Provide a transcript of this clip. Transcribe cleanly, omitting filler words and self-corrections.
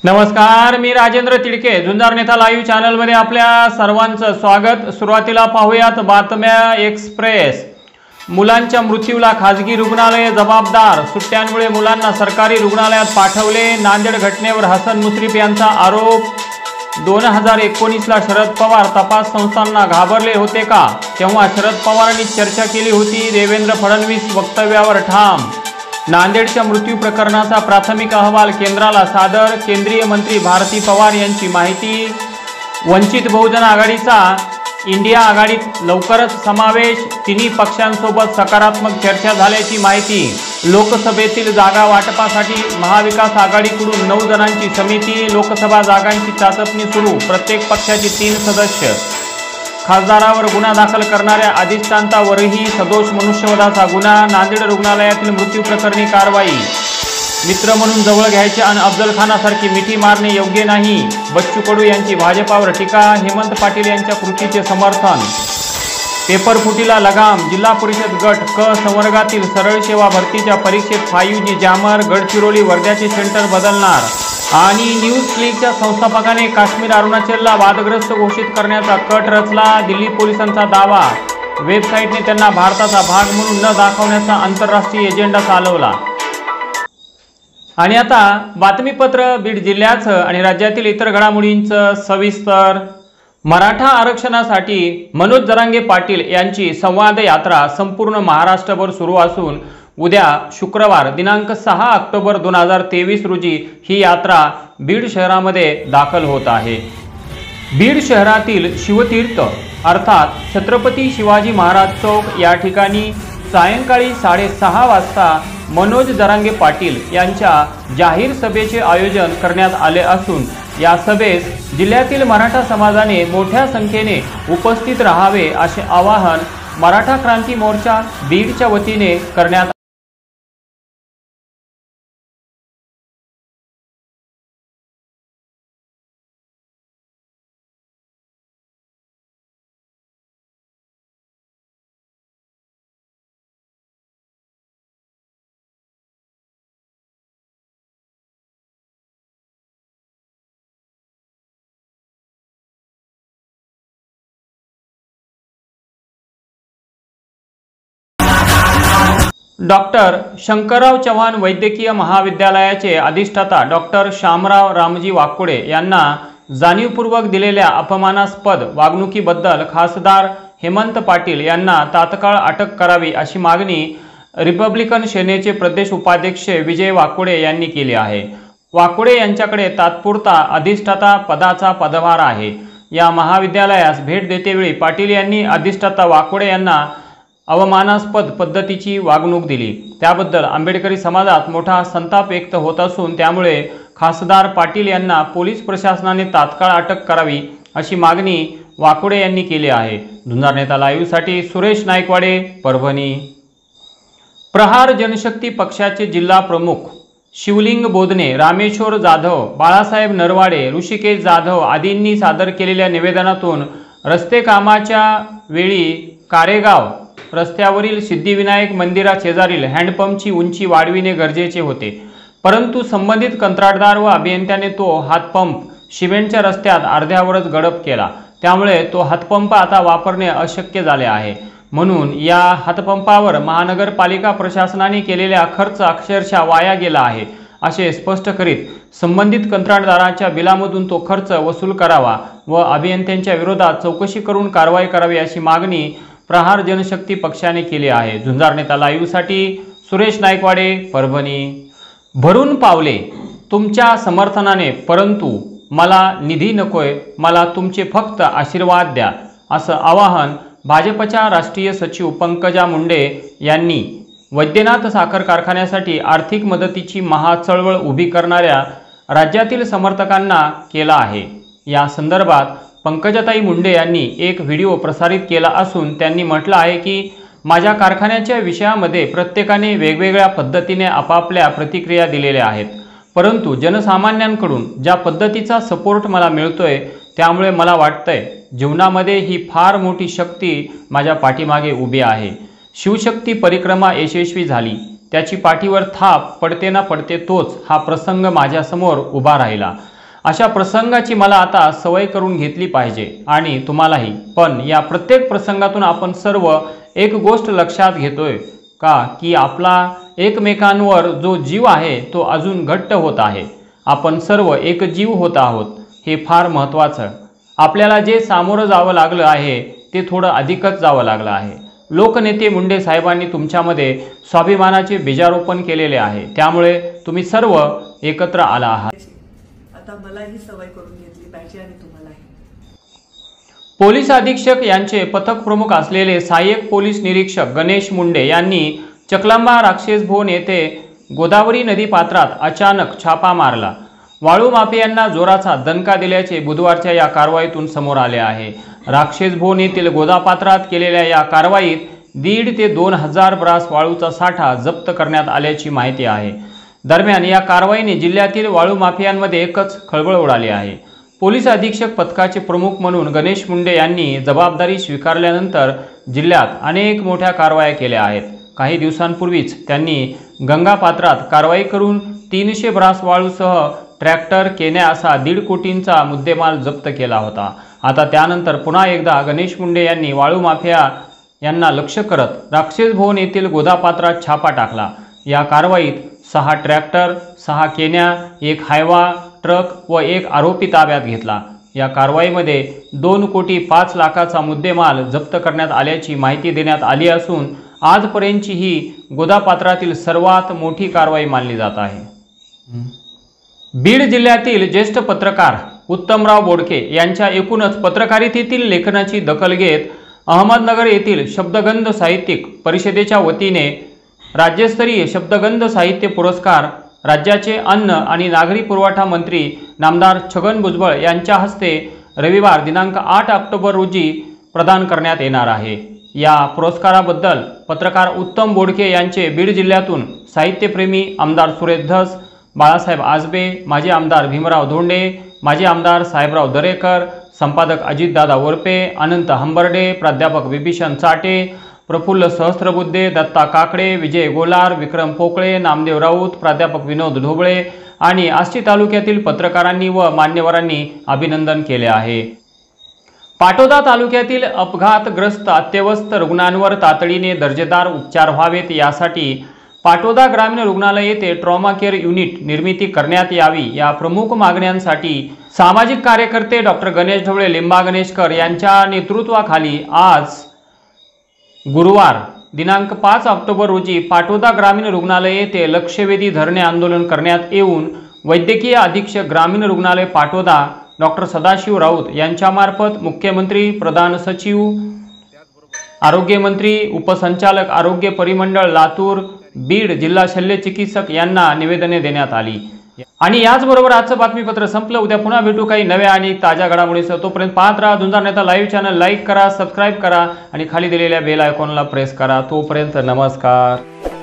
नमस्कार, मी राजेंद्र तिडके, झुंजार नेता लाईव्ह चॅनलमध्ये आपल्या सर्वांचं स्वागत। सुरुवातीला पाहूयात बातम्या एक्सप्रेस। मुलांच्या मृत्यूला खासगी रुग्णालय जबाबदार, सुट्ट्यांमुळे मुलांना सरकारी रुग्णालयात पाठवले। नांदेड घटनेवर हसन मुश्रीफ यांचा आरोप। 2019ला शरद पवार तपास संस्थांना घाबरले होते का? तेव्हा शरद पवारांनी चर्चा केली होती। देवेंद्र फडणवीस वक्तव्यावर ठाम। नांदेडच्या मृत्यू प्रकरणाचा प्राथमिक अहवाल केंद्राला सादर, केंद्रीय मंत्री भारती पवार यांची माहिती। वंचित बहुजन आघाडीचा इंडिया आघाडीत लवकरच समावेश, तिन्ही पक्षांसोबत सकारात्मक चर्चा झाल्याची माहिती। लोकसभेतील जागा वाटपासाठी महाविकास आघाडीकडून 9 जणांची समिती, लोकसभा जागांची चाचपणी सुरू, प्रत्येक पक्षाची 3 सदस्य। खासदारावर गुन्हा दाखल करणाऱ्या अधिष्ठांतावरही सदोष मनुष्यवधाचा गुन्हा, नांदेड रुग्णालयातील मृत्यू प्रकरणी कारवाई। मित्र म्हणून जवळ घ्यायचे आणि अफजल खानासारखी मिठी मारणे योग्य नाही, बच्चू कडू यांची भाजपावर टीका, हेमंत पाटील यांच्या कृतीचे समर्थन। पेपर फुटीला लगाम, जिल्हा परिषद गट क संवर्गातील सरळ सेवा भरतीच्या परीक्षेत 5G जॅमर, गडचिरोली वर्ध्याचे सेंटर बदलणार। आणि न्यूज क्लिकच्या संस्थापकाने काश्मीर अरुणाचलला वादग्रस्त घोषित करण्याचा कट रचला, दिल्ली पोलिसांचा दावा। वेबसाईटने त्यांना भारताचा भाग म्हणून न दाखवण्याचा आंतरराष्ट्रीय एजेंडा चालवला। आणि आता बातमीपत्र बीड जिल्ह्याचं आणि राज्यातील इतर घडामोडींचं सविस्तर। मराठा आरक्षणासाठी मनोज जरांगे पाटील यांची संवाद यात्रा संपूर्ण महाराष्ट्रभर सुरू असून उद्या शुक्रवार दिनांक 6 ऑक्टोबर 2023 रोजी ही यात्रा बीड शहरामध्ये दाखल होत आहे। बीड शहरातील शिवतीर्थ अर्थात छत्रपती शिवाजी महाराज चौक या ठिकाणी सायंकाळी 6:30 वाजता मनोज जरांगे पाटील यांच्या जाहीर सभेचे आयोजन करण्यात आले असून या सभेस जिल्ह्यातील मराठा समाजाने मोठ्या संख्येने उपस्थित राहावे असे आवाहन मराठा क्रांती मोर्चा बीडच्या वतीने करण्यात डॉक्टर शंकरराव चव्हाण वैद्यकीय महाविद्यालयाचे अधिष्ठाता डॉक्टर श्यामराव रामजी वाकोडे यांना जाणीवपूर्वक दिलेल्या अपमानास्पद वागणुकीबद्दल खासदार हेमंत पाटील यांना तात्काळ अटक करावी अशी मागणी रिपब्लिकन सेनेचे प्रदेश उपाध्यक्ष विजय वाकोडे यांनी केली आहे। वाकोडे यांच्याकडे तात्पुरता अधिष्ठाता पदाचा पदभार आहे। या महाविद्यालयास भेट देतेवेळी पाटील यांनी अधिष्ठाता वाकोडे यांना अवमानास्पद पद्धतीची वागणूक दिली, त्याबद्दल आंबेडकरी समाजात मोठा संताप व्यक्त होत असून त्यामुळे खासदार पाटील यांना पोलीस प्रशासनाने तात्काळ अटक करावी अशी मागणी वाकोडे यांनी केली आहे। झुंजार नेता लाईव्हसाठी सुरेश नाईकवाडे, परभणी। प्रहार जनशक्ती पक्षाचे जिल्हा प्रमुख शिवलिंग बोधने, रामेश्वर जाधव, बाळासाहेब नरवाडे, ऋषिकेश जाधव आदींनी सादर केलेल्या निवेदनातून रस्ते कामाच्या वेळी कारेगाव रस्त्यावरील सिद्धिविनायक मंदिरा शेजारील हँडपंपची उंची वाढविणे गरजेचे होते, परंतु संबंधित कंत्राटदार व अभियंत्याने तो हातपंप सिमेंटच्या रस्त्यात अर्ध्यावरच गडप केला, त्यामुळे तो हातपंप आता वापरणे अशक्य झाले आहे। म्हणून या हातपंपावर महानगरपालिका प्रशासनाने केलेला खर्च अक्षरशः वाया गेला आहे असे स्पष्ट करीत संबंधित कंत्राटदाराच्या बिलामधून तो खर्च वसूल करावा व अभियंत्यांच्या विरोधात चौकशी करून कारवाई करावी अशी मागणी प्रहार जनशक्ती पक्षाने केली आहे। झुंजार नेता लाईव्हसाठी सुरेश नाईकवाडे, परभणी। भरून पावले तुमच्या समर्थनाने, परंतु मला निधी नकोय, मला तुमचे फक्त आशीर्वाद द्या असं आवाहन भाजपच्या राष्ट्रीय सचिव पंकजा मुंडे यांनी वैद्यनाथ साखर कारखान्यासाठी आर्थिक मदतीची महाचळवळ उभी करणाऱ्या राज्यातील समर्थकांना केला आहे। या संदर्भात पंकजाताई मुंडे यांनी एक व्हिडिओ प्रसारित केला असून त्यांनी म्हटलं आहे की माझ्या कारखान्याच्या विषयामध्ये प्रत्येकाने वेगवेगळ्या पद्धतीने आपापल्या प्रतिक्रिया दिलेल्या आहेत, परंतु जनसामान्यांकडून ज्या पद्धतीचा सपोर्ट मला मिळतोय त्यामुळे मला वाटतंय जीवनामध्ये ही फार मोठी शक्ती माझ्या पाठीमागे उभी आहे। शिवशक्ती परिक्रमा यशस्वी झाली, त्याची पाठीवर थाप पडते ना पडते तोच हा प्रसंग माझ्यासमोर उभा राहिला। अशा प्रसंगाची मला आता सवय करून घेतली पाहिजे आणि तुम्हालाही। पण या प्रत्येक प्रसंगातून आपण सर्व एक गोष्ट लक्षात घेतोय का की आपला एकमेकांवर जो जीव आहे तो अजून घट्ट होत आहे। आपण सर्व एक जीव होत आहोत, हे फार महत्त्वाचं। आपल्याला जे सामोरं जावं लागलं आहे ते थोडं अधिकच जावं लागलं आहे। लोकनेते मुंडे साहेबांनी तुमच्यामध्ये स्वाभिमानाचे बीजारोपण केलेले आहे, त्यामुळे तुम्ही सर्व एकत्र आला आहात। आता मला ही सवय करून घेतली पाहिजे आणि तुम्हालाही। पोलीस अधीक्षक यांचे पथक प्रमुख असलेले सहाय्यक पोलीस निरीक्षक गणेश मुंडे यांनी चकलांबा राक्षस भोन येथे गोदावरी नदी पात्रात अचानक छापा मारला। वाळू माफियांना जोराचा दणका दिल्याचे बुधवारच्या या कारवाईतून समोर आले आहे। राक्षस भोन येथील गोदापात्रात केलेल्या या कारवाईत 1.5 ते 2,000 ब्रास वाळूचा साठा जप्त करण्यात आल्याची माहिती आहे। दरम्यान या कारवाईने जिल्ह्यातील वाळू माफियांमध्ये एकच खळबळ उडाली आहे। पोलीस अधीक्षक पथकाचे प्रमुख म्हणून गणेश मुंडे यांनी जबाबदारी स्वीकारल्यानंतर जिल्ह्यात अनेक मोठ्या कारवाया केल्या आहेत। काही दिवसांपूर्वीच त्यांनी गंगा पात्रात कारवाई करून 300 ब्रास वाळूसह ट्रॅक्टर केन्या असा 1.5 कोटींचा मुद्देमाल जप्त केला होता। आता त्यानंतर पुन्हा एकदा गणेश मुंडे यांनी वाळू माफिया यांना लक्ष्य करत राक्षस भवन येथील गोदापात्रात छापा टाकला। या कारवाईत 6 ट्रॅक्टर, 6 केन्या, 1 हायवा ट्रक व 1 आरोपी ताब्यात घेतला। या कारवाईमध्ये 2,05 लाखाचा मुद्देमाल जप्त करण्यात आल्याची माहिती देण्यात आली असून आजपर्यंतची ही गोदापात्रातील सर्वात मोठी कारवाई मानली जात आहे। बीड जिल्ह्यातील ज्येष्ठ पत्रकार उत्तमराव बोडके यांच्या एकूणच पत्रकारितेतील लेखनाची दखल घेत अहमदनगर येथील शब्दगंध साहित्यिक परिषदेच्या वतीने राज्यस्तरीय शब्दगंध साहित्य पुरस्कार राज्याचे अन्न आणि नागरी पुरवठा मंत्री नामदार छगन भुजबळ यांच्या हस्ते रविवार दिनांक 8 ऑक्टोबर रोजी प्रदान करण्यात येणार आहे। या पुरस्काराबद्दल पत्रकार उत्तम बोडके यांचे बीड जिल्ह्यातून साहित्यप्रेमी आमदार सुरेश धस, बाळासाहेब आजबे, माजी आमदार भीमराव धोंडे, माजी आमदार साहेबराव दरेकर, संपादक अजितदादा वरपे, अनंत हंबर्डे, प्राध्यापक विभीषण चाटे, प्रफुल्ल सहस्त्रबुद्धे, दत्ता काकडे, विजय गोलार, विक्रम पोकळे, नामदेव राऊत, प्राध्यापक विनोद ढोबळे आणि आष्टी तालुक्यातील पत्रकारांनी व मान्यवरांनी अभिनंदन केले आहे। पाटोदा तालुक्यातील अपघातग्रस्त अत्यवस्थ रुग्णांवर तातडीने दर्जेदार उपचार व्हावेत यासाठी पाटोदा ग्रामीण रुग्णालय येथे ट्रॉमा केअर युनिट निर्मिती करण्यात यावी या प्रमुख मागण्यांसाठी सामाजिक कार्यकर्ते डॉक्टर गणेश ढवळे लिंबा गणेशकर यांच्या नेतृत्वाखाली आज गुरुवार दिनांक 5 ऑक्टोबर रोजी पाटोदा ग्रामीण रुग्णालय येथे लक्षवेधी धरणे आंदोलन करण्यात येऊन वैद्यकीय अधीक्षक ग्रामीण रुग्णालय पाटोदा डॉक्टर सदाशिव राऊत यांच्यामार्फत मुख्यमंत्री, प्रधान सचिव, आरोग्यमंत्री, उपसंचालक आरोग्य परिमंडळ लातूर, बीड जिल्हा शल्य चिकित्सक यांना निवेदने देण्यात आली। आणि याचबरोबर आजचं बातमीपत्र संपलं। उद्या पुन्हा भेटू काही नव्या आणि ताज्या घडामोडींसह। तोपर्यंत पाहत राहा झुंजार नेता लाईव्ह चॅनल, लाईक करा, सबस्क्राईब करा आणि खाली दिलेल्या बेल आयकॉनला प्रेस करा। तोपर्यंत नमस्कार।